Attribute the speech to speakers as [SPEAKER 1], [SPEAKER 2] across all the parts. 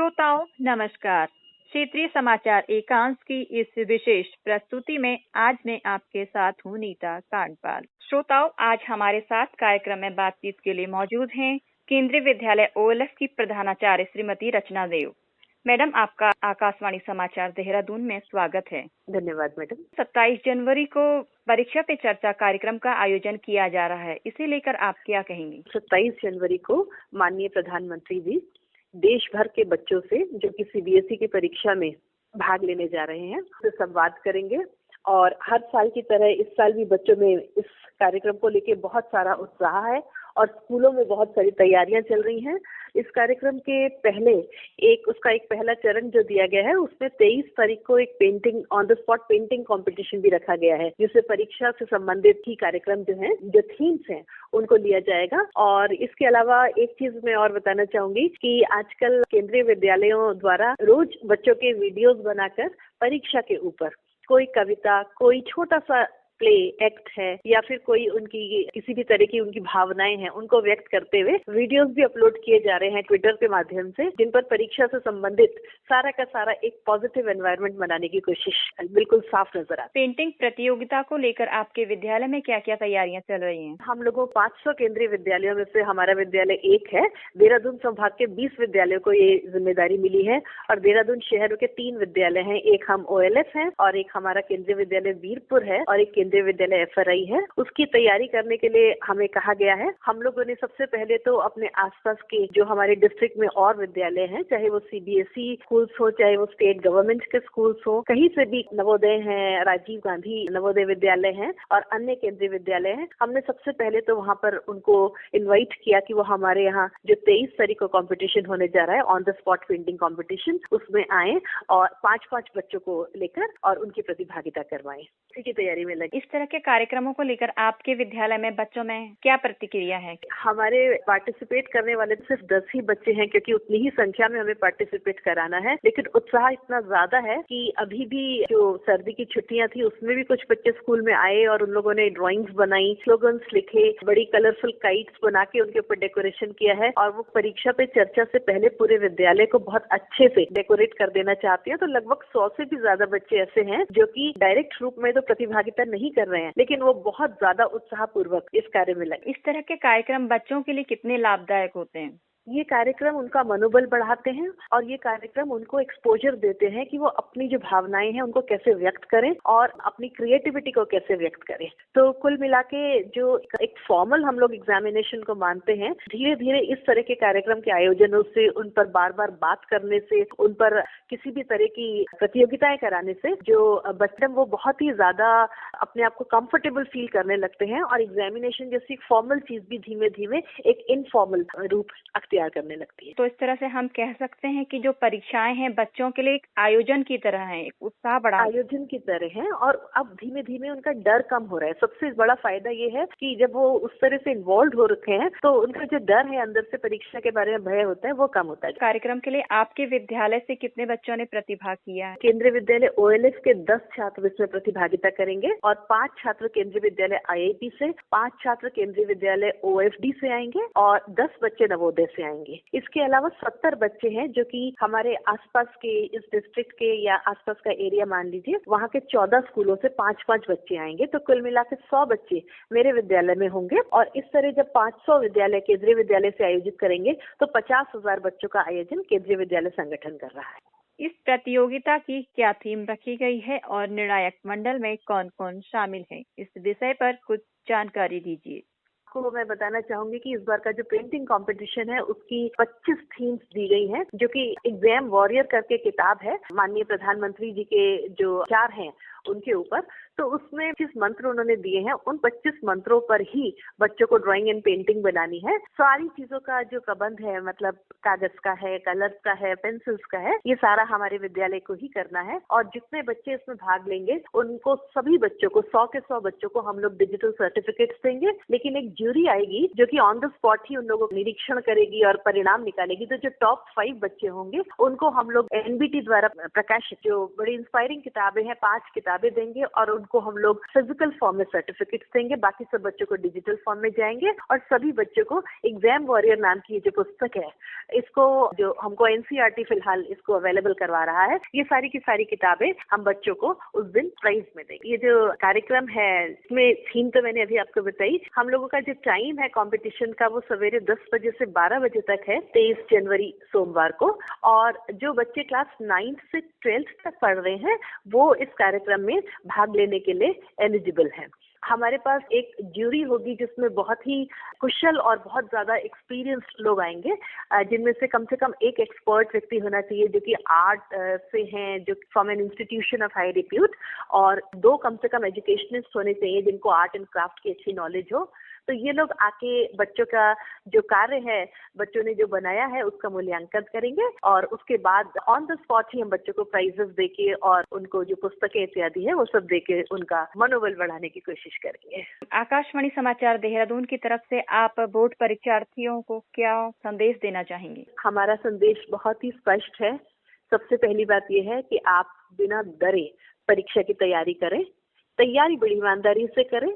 [SPEAKER 1] श्रोताओं नमस्कार। क्षेत्रीय समाचार एकांश की इस विशेष प्रस्तुति में आज मैं आपके साथ हूँ नीता कांडपाल। श्रोताओं, आज हमारे साथ कार्यक्रम में बातचीत के लिए मौजूद हैं केंद्रीय विद्यालय OLF की प्रधानाचार्य श्रीमती रचना देव। मैडम, आपका आकाशवाणी समाचार देहरादून में स्वागत है।
[SPEAKER 2] धन्यवाद मैडम।
[SPEAKER 1] 27 जनवरी को परीक्षा पे चर्चा कार्यक्रम का आयोजन किया जा रहा है, इसे लेकर आप क्या कहेंगी?
[SPEAKER 2] 27 जनवरी को माननीय प्रधानमंत्री जी देश भर के बच्चों से जो कि CBSE की परीक्षा में भाग लेने जा रहे हैं उससे संवाद करेंगे। और हर साल की तरह इस साल भी बच्चों में इस कार्यक्रम को लेकर बहुत सारा उत्साह है और स्कूलों में बहुत सारी तैयारियां चल रही हैं। इस कार्यक्रम के पहले उसका एक पहला चरण जो दिया गया है उसमें 23 तारीख को एक painting on the spot painting competition भी रखा गया है, जिससे परीक्षा से संबंधित ही कार्यक्रम जो थीम्स हैं उनको लिया जाएगा। और इसके अलावा एक चीज मैं और बताना चाहूंगी कि आजकल केंद्रीय विद्यालयों द्वारा रोज बच्चों के वीडियोस बनाकर परीक्षा के ऊपर कोई कविता, कोई छोटा सा प्ले एक्ट है या फिर कोई उनकी किसी भी तरह की उनकी भावनाएं हैं उनको व्यक्त करते हुए वीडियोस भी अपलोड किए जा रहे हैं ट्विटर के माध्यम से, जिन पर परीक्षा से संबंधित सारा का सारा एक पॉजिटिव एनवायरनमेंट बनाने की कोशिश बिल्कुल साफ नजर आती है।
[SPEAKER 1] पेंटिंग प्रतियोगिता को लेकर आपके विद्यालय में क्या क्या तैयारियां चल रही हैं?
[SPEAKER 2] हम लोगों 500 केंद्रीय विद्यालयों में से हमारा विद्यालय एक है। देहरादून संभाग के 20 विद्यालयों को ये जिम्मेदारी मिली है और देहरादून शहर के 3 विद्यालय हैं। एक हम OLF हैं और एक हमारा केंद्रीय विद्यालय वीरपुर है और एक केंद्रीय विद्यालय FRI है। उसकी तैयारी करने के लिए हमें कहा गया है। हम लोगों ने सबसे पहले तो अपने आसपास के जो हमारे डिस्ट्रिक्ट में और विद्यालय हैं, चाहे वो CBSE स्कूल्स हो, चाहे वो स्टेट गवर्नमेंट के स्कूल्स हो, कहीं से भी नवोदय हैं, राजीव गांधी नवोदय विद्यालय हैं और अन्य केंद्रीय विद्यालय हैं, हमने सबसे पहले तो वहाँ पर उनको इन्वाइट किया कि वो हमारे यहाँ जो 23 तारीख को कॉम्पिटिशन होने जा रहा है on the spot painting competition, उसमें आए और 5-5 बच्चों को लेकर और उनकी प्रतिभागिता करवाएं। इसी की तैयारी में लगे।
[SPEAKER 1] इस तरह के कार्यक्रमों को लेकर आपके विद्यालय में बच्चों में क्या प्रतिक्रिया है?
[SPEAKER 2] हमारे पार्टिसिपेट करने वाले सिर्फ 10 ही बच्चे हैं, क्योंकि उतनी ही संख्या में हमें पार्टिसिपेट कराना है, लेकिन उत्साह इतना ज्यादा है कि अभी भी जो सर्दी की छुट्टियां थी उसमें भी कुछ बच्चे स्कूल में आए और उन लोगों ने ड्राइंग्स बनाई, स्लोगन्स लिखे, बड़ी कलरफुल काइट्स बना के उनके ऊपर डेकोरेशन किया है और वो परीक्षा पे चर्चा से पहले पूरे विद्यालय को बहुत अच्छे से डेकोरेट कर देना चाहती है। तो लगभग 100 से भी ज्यादा बच्चे ऐसे हैं जो कि डायरेक्ट रूप में तो प्रतिभागिता नहीं कर रहे हैं, लेकिन वो बहुत ज्यादा उत्साहपूर्वक इस कार्य में लगे।
[SPEAKER 1] इस तरह के कार्यक्रम बच्चों के लिए कितने लाभदायक होते हैं?
[SPEAKER 2] ये कार्यक्रम उनका मनोबल बढ़ाते हैं और ये कार्यक्रम उनको एक्सपोजर देते हैं कि वो अपनी जो भावनाएं हैं उनको कैसे व्यक्त करें और अपनी क्रिएटिविटी को कैसे व्यक्त करें। तो कुल मिला के जो एक फॉर्मल हम लोग एग्जामिनेशन को मानते हैं, धीरे धीरे इस तरह के कार्यक्रम के आयोजनों से, उन पर बार बार बात करने से, उन पर किसी भी तरह की प्रतियोगिताएं कराने से जो बच्चे वो बहुत ही ज्यादा अपने आप को कंफर्टेबल फील करने लगते हैं और एग्जामिनेशन जैसी फॉर्मल चीज भी धीमे धीमे एक इनफॉर्मल रूप तैयार करने लगती है।
[SPEAKER 1] तो इस तरह से हम कह सकते हैं कि जो परीक्षाएं हैं बच्चों के लिए एक आयोजन की तरह है, एक उत्साह बढ़ा
[SPEAKER 2] आयोजन की तरह है और अब धीमे धीमे उनका डर कम हो रहा है। सबसे बड़ा फायदा ये है कि जब वो उस तरह से इन्वॉल्व हो रखे हैं तो उनका जो डर है अंदर से परीक्षा के बारे में भय होता है वो कम होता है।
[SPEAKER 1] कार्यक्रम के लिए आपके विद्यालय से कितने बच्चों ने प्रतिभाग किया है?
[SPEAKER 2] केंद्रीय विद्यालय OLF के 10 छात्र इसमें प्रतिभागिता करेंगे और 5 छात्र केंद्रीय विद्यालय IIT से, 5 छात्र केंद्रीय विद्यालय OFD से आएंगे और 10 बच्चे नवोदय से आएंगे। इसके अलावा 70 बच्चे हैं जो कि हमारे आसपास के इस डिस्ट्रिक्ट के या आसपास का एरिया मान लीजिए, वहाँ के 14 स्कूलों से 5-5 बच्चे आएंगे। तो कुल मिलाकर 100 बच्चे मेरे विद्यालय में होंगे और इस तरह जब 500 विद्यालय केंद्रीय विद्यालय से आयोजित करेंगे तो 50,000 बच्चों का आयोजन केंद्रीय विद्यालय संगठन कर रहा है।
[SPEAKER 1] इस प्रतियोगिता की क्या थीम रखी गई है और निर्णायक मंडल में कौन कौन शामिल है, इस विषय पर कुछ जानकारी दीजिए।
[SPEAKER 2] आपको मैं बताना चाहूंगी कि इस बार का जो पेंटिंग कंपटीशन है उसकी 25 थीम्स दी गई हैं, जो कि एग्जाम वॉरियर करके किताब है माननीय प्रधानमंत्री जी के जो विचार हैं उनके ऊपर। तो उसमें 25 मंत्र उन्होंने दिए हैं, उन 25 मंत्रों पर ही बच्चों को ड्राइंग एंड पेंटिंग बनानी है। सारी चीजों का जो प्रबंध है, मतलब कागज का है, कलर्स का है, पेंसिल्स का है, ये सारा हमारे विद्यालय को ही करना है। और जितने बच्चे इसमें भाग लेंगे उनको सभी बच्चों को 100 के 100 बच्चों को हम लोग डिजिटल सर्टिफिकेट्स देंगे, लेकिन एक ज्यूरी आएगी जो कि ऑन द स्पॉट ही उन लोगों को निरीक्षण करेगी और परिणाम निकालेगी। तो जो टॉप 5 बच्चे होंगे उनको हम लोग NBT द्वारा प्रकाशित जो बड़ी इंस्पायरिंग किताबें हैं, 5 किताबें किताबें देंगे और उनको हम लोग फिजिकल फॉर्म में सर्टिफिकेट्स देंगे। बाकी सब बच्चों को डिजिटल फॉर्म में जाएंगे और सभी बच्चों को एग्जाम वॉरियर नाम की जो पुस्तक है, इसको जो हमको एनसीईआरटी फिलहाल इसको अवेलेबल करवा रहा है, ये सारी की सारी किताबें हम बच्चों को उस दिन प्राइज में देंगे। ये जो कार्यक्रम है इसमें थीम तो मैंने अभी आपको बताई। हम लोगों का जो टाइम है कंपटीशन का वो सवेरे 10 बजे से 12 बजे तक है, 23 जनवरी सोमवार को। और जो बच्चे क्लास 9th से 12th तक पढ़ रहे हैं वो इस कार्यक्रम में भाग लेने के लिए एलिजिबल हैं। हमारे पास एक ज्यूरी होगी जिसमें बहुत ही कुशल और बहुत ज्यादा एक्सपीरियंस्ड लोग आएंगे, जिनमें से कम एक एक्सपर्ट व्यक्ति होना चाहिए जो कि आर्ट से हैं, जो from an institution of high repute, और 2 कम से कम एजुकेशनिस्ट होने चाहिए जिनको आर्ट एंड क्राफ्ट की अच्छी नॉलेज हो। तो ये लोग आके बच्चों का जो कार्य है, बच्चों ने जो बनाया है उसका मूल्यांकन करेंगे और उसके बाद ऑन द स्पॉट ही हम बच्चों को प्राइजेस देके और उनको जो पुस्तकें इत्यादि है वो सब देके उनका मनोबल बढ़ाने की कोशिश करेंगे।
[SPEAKER 1] आकाशवाणी समाचार देहरादून की तरफ से आप बोर्ड परीक्षार्थियों को क्या संदेश देना चाहेंगे?
[SPEAKER 2] हमारा संदेश बहुत ही स्पष्ट है। सबसे पहली बात यह है कि आप बिना डरे परीक्षा की तैयारी करें, तैयारी बड़ी ईमानदारी से करें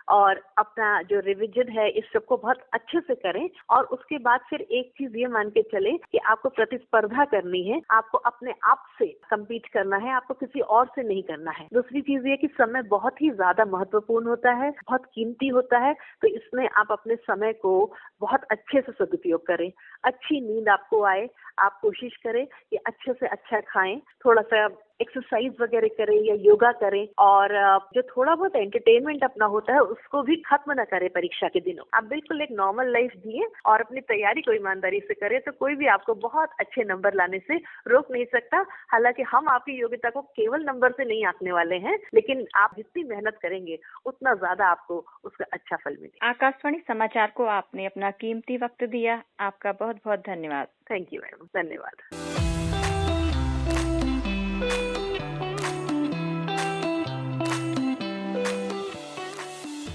[SPEAKER 2] और अपना जो रिवीजन है इस सबको बहुत अच्छे से करें। और उसके बाद फिर एक चीज ये मान के चले कि आपको प्रतिस्पर्धा करनी है, आपको अपने आप से कम्पीट करना है, आपको किसी और से नहीं करना है। दूसरी चीज ये कि समय बहुत ही ज्यादा महत्वपूर्ण होता है, बहुत कीमती होता है, तो इसमें आप अपने समय को बहुत अच्छे से सदुपयोग करें। अच्छी नींद आपको आए, आप कोशिश करें कि अच्छे से अच्छा खाएं, थोड़ा सा एक्सरसाइज वगैरह करें या योगा करें, और जो थोड़ा बहुत एंटरटेनमेंट अपना होता है उसको भी खत्म न करें परीक्षा के दिनों। आप बिल्कुल एक नॉर्मल लाइफ जिए और अपनी तैयारी को ईमानदारी से करें, तो कोई भी आपको बहुत अच्छे नंबर लाने से रोक नहीं सकता। हालांकि हम आपकी योग्यता को केवल नंबर से नहीं आंकने वाले हैं, लेकिन आप जितनी मेहनत करेंगे उतना ज्यादा आपको उसका अच्छा फल मिलेगा।
[SPEAKER 1] आकाशवाणी समाचार को आपने अपना कीमती वक्त दिया, आपका बहुत बहुत धन्यवाद।
[SPEAKER 2] थैंक यू मैडम, धन्यवाद।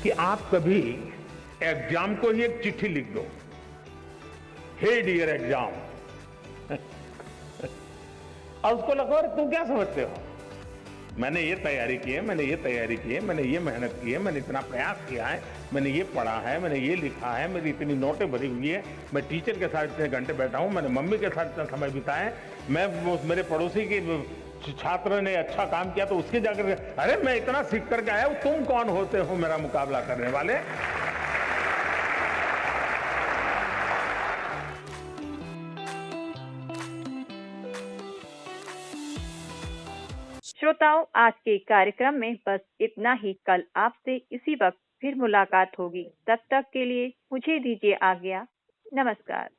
[SPEAKER 3] कि आप कभी एग्जाम को ही एक चिट्ठी लिख दो, हे डियर एग्जाम, और उसको लगो अरे तुम क्या समझते हो, मैंने ये तैयारी की है, मैंने ये तैयारी की है, मैंने ये मेहनत की है, मैंने इतना प्रयास किया है, मैंने ये पढ़ा है, मैंने ये लिखा है, मेरी इतनी नोटें भरी हुई है, मैं टीचर के साथ इतने घंटे बैठा हूं, मैंने मम्मी के साथ इतना समय बिताया है, मैं मेरे पड़ोसी की छात्र ने अच्छा काम किया तो उसके जाकर अरे मैं इतना सीख करके आया हूं, तुम कौन होते हो मेरा मुकाबला करने वाले।
[SPEAKER 1] श्रोताओं, आज के कार्यक्रम में बस इतना ही। कल आपसे इसी वक्त फिर मुलाकात होगी। तब तक के लिए मुझे दीजिए आज्ञा। नमस्कार।